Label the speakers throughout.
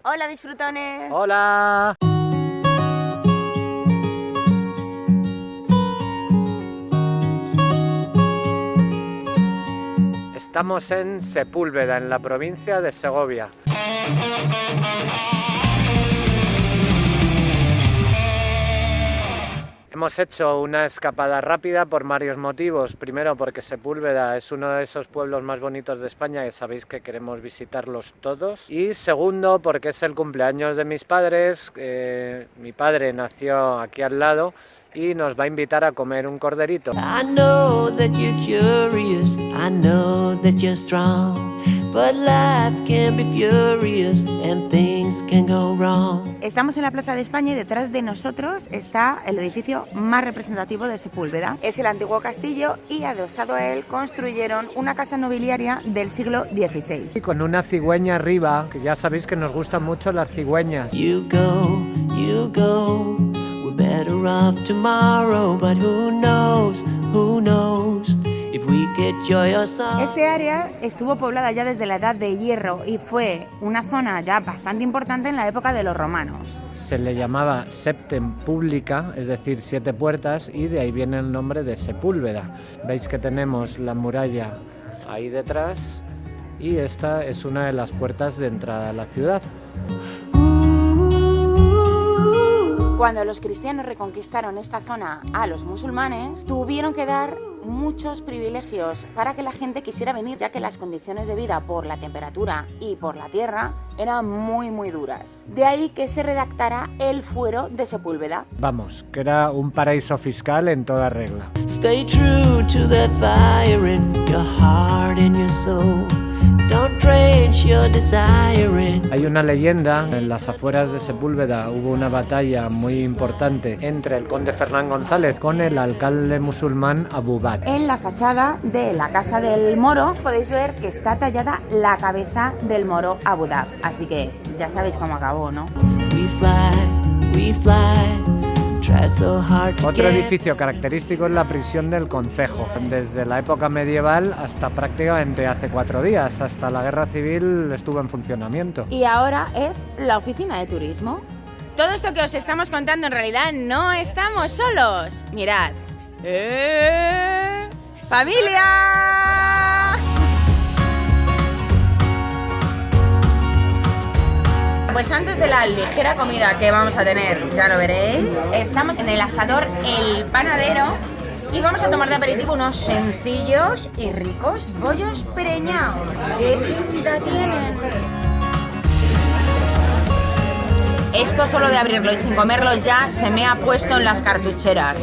Speaker 1: Hola, disfrutones.
Speaker 2: ¡Hola! Estamos en Sepúlveda, en la provincia de Segovia. Hemos hecho una escapada rápida por varios motivos. Primero, porque Sepúlveda es uno de esos pueblos más bonitos de España que sabéis que queremos visitarlos todos. Y segundo, porque es el cumpleaños de mis padres. Mi padre nació aquí al lado y nos va a invitar a comer un corderito.
Speaker 3: I know that you're curious, I know that you're strong, but life can be furious and things can go wrong.
Speaker 1: Estamos en la Plaza de España y detrás de nosotros está el edificio más representativo de Sepúlveda. Es el antiguo castillo y adosado a él construyeron una casa nobiliaria del siglo XVI.
Speaker 2: Y con una cigüeña arriba, que ya sabéis que nos gustan mucho las cigüeñas.
Speaker 3: You go, we're better off tomorrow, but who knows if we get joy or sorrow.
Speaker 1: Este área estuvo poblada ya desde la Edad de Hierro y fue una zona ya bastante importante en la época de los romanos.
Speaker 2: Se le llamaba Septem Publica, es decir, 7 puertas, y de ahí viene el nombre de Sepúlveda. Veis que tenemos la muralla ahí detrás y esta es una de las puertas de entrada a la ciudad.
Speaker 1: Cuando los cristianos reconquistaron esta zona a los musulmanes, tuvieron que dar muchos privilegios para que la gente quisiera venir, ya que las condiciones de vida por la temperatura y por la tierra eran muy duras. De ahí que se redactara el fuero de Sepúlveda.
Speaker 2: Vamos, que era un paraíso fiscal en toda regla.
Speaker 3: Stay true to that fire in your heart and your soul. Don't drench your desire.
Speaker 2: Hay una leyenda, en las afueras de Sepúlveda hubo una batalla muy importante entre el conde Fernán González con el alcalde musulmán Abu Bakr.
Speaker 1: En la fachada de la casa del moro podéis ver que está tallada la cabeza del moro Abu Bakr. Así que ya sabéis cómo acabó, ¿no?
Speaker 3: We fly. So
Speaker 2: otro edificio característico es la prisión del concejo. Desde la época medieval hasta prácticamente hace 4 días, hasta la guerra civil estuvo en funcionamiento.
Speaker 1: Y ahora es la oficina de turismo. Todo esto que os estamos contando en realidad no estamos solos. Mirad. ¡Familia! Pues antes de la ligera comida que vamos a tener, ya lo veréis, estamos en el asador El Panadero y vamos a tomar de aperitivo unos sencillos y ricos bollos preñados. ¡Qué pinta tienen! Esto solo de abrirlo y sin comerlo ya se me ha puesto en las cartucheras.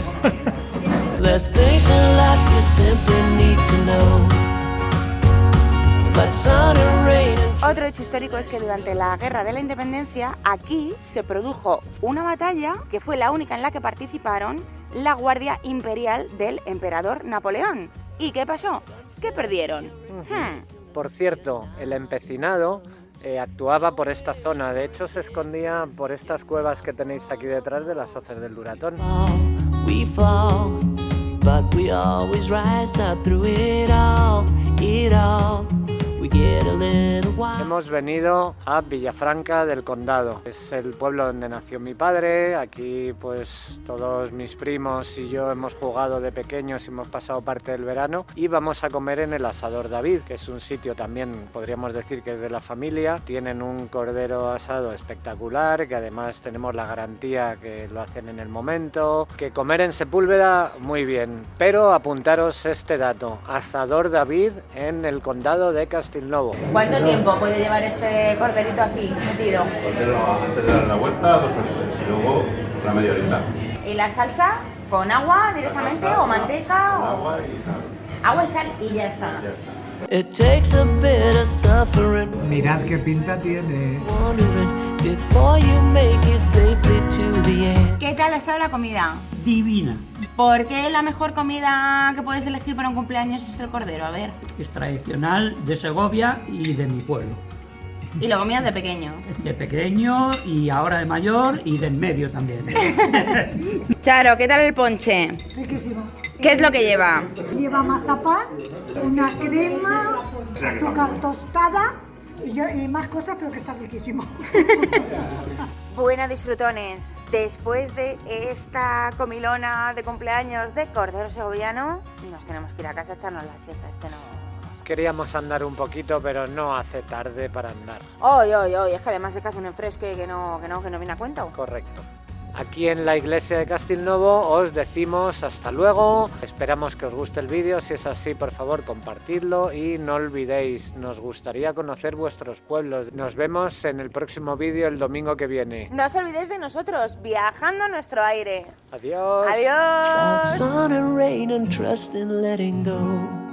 Speaker 1: Otro hecho histórico es que durante la Guerra de la Independencia aquí se produjo una batalla que fue la única en la que participaron la Guardia Imperial del Emperador Napoleón. ¿Y qué pasó? ¿Qué perdieron?
Speaker 2: Por cierto, el empecinado actuaba por esta zona, de hecho se escondía por estas cuevas que tenéis aquí detrás de las hoces del Duratón. But we always rise up through it all. We get a little wild. Hemos venido a Villafranca del Condado. Es el pueblo donde nació mi padre. Aquí pues todos mis primos y yo hemos jugado de pequeños y hemos pasado parte del verano. Y vamos a comer en el Asador David, que es un sitio también, podríamos decir que es de la familia. Tienen un cordero asado espectacular, que además tenemos la garantía que lo hacen en el momento. Que comer en Sepúlveda, muy bien. Pero apuntaros este dato: Asador David en el condado de Castilnovo.
Speaker 1: ¿Cuánto tiempo puede llevar este corderito aquí metido?
Speaker 4: Cordero antes de dar la vuelta, 2 horitas y luego una media horita.
Speaker 1: ¿Y la salsa con agua directamente o manteca?
Speaker 4: Con agua y sal.
Speaker 1: Agua y sal y ya está.
Speaker 4: Ya está.
Speaker 3: It takes a bit of suffering.
Speaker 2: Mirad qué pinta tiene.
Speaker 3: Wondering before you make it safely to the end.
Speaker 1: ¿Qué tal ha estado la comida?
Speaker 5: Divina.
Speaker 1: ¿Por qué la mejor comida que puedes elegir para un cumpleaños es el cordero? A ver.
Speaker 5: Es tradicional de Segovia y de mi pueblo.
Speaker 1: Y lo comías de pequeño.
Speaker 5: De pequeño y ahora de mayor y de en medio también.
Speaker 1: Charo, ¿qué tal el ponche?
Speaker 6: Riquísimo.
Speaker 1: ¿Qué es lo que lleva?
Speaker 6: Lleva mazapán, una crema, azúcar tostada Y más cosas, pero que está riquísimo.
Speaker 1: Bueno, disfrutones, después de esta comilona de cumpleaños de cordero segoviano, nos tenemos que ir a casa a echarnos la siesta, es que no...
Speaker 2: Queríamos andar un poquito, pero no hace tarde para andar.
Speaker 1: Hoy, es que además es que hace un enfresque que no viene a cuento.
Speaker 2: Correcto. Aquí en la iglesia de Castilnovo os decimos hasta luego, esperamos que os guste el vídeo, si es así por favor compartidlo y no olvidéis, nos gustaría conocer vuestros pueblos. Nos vemos en el próximo vídeo el domingo que viene.
Speaker 1: No os olvidéis de nosotros, viajando a nuestro aire.
Speaker 2: Adiós.
Speaker 1: Adiós.
Speaker 3: Clouds on and rain and trust in letting go.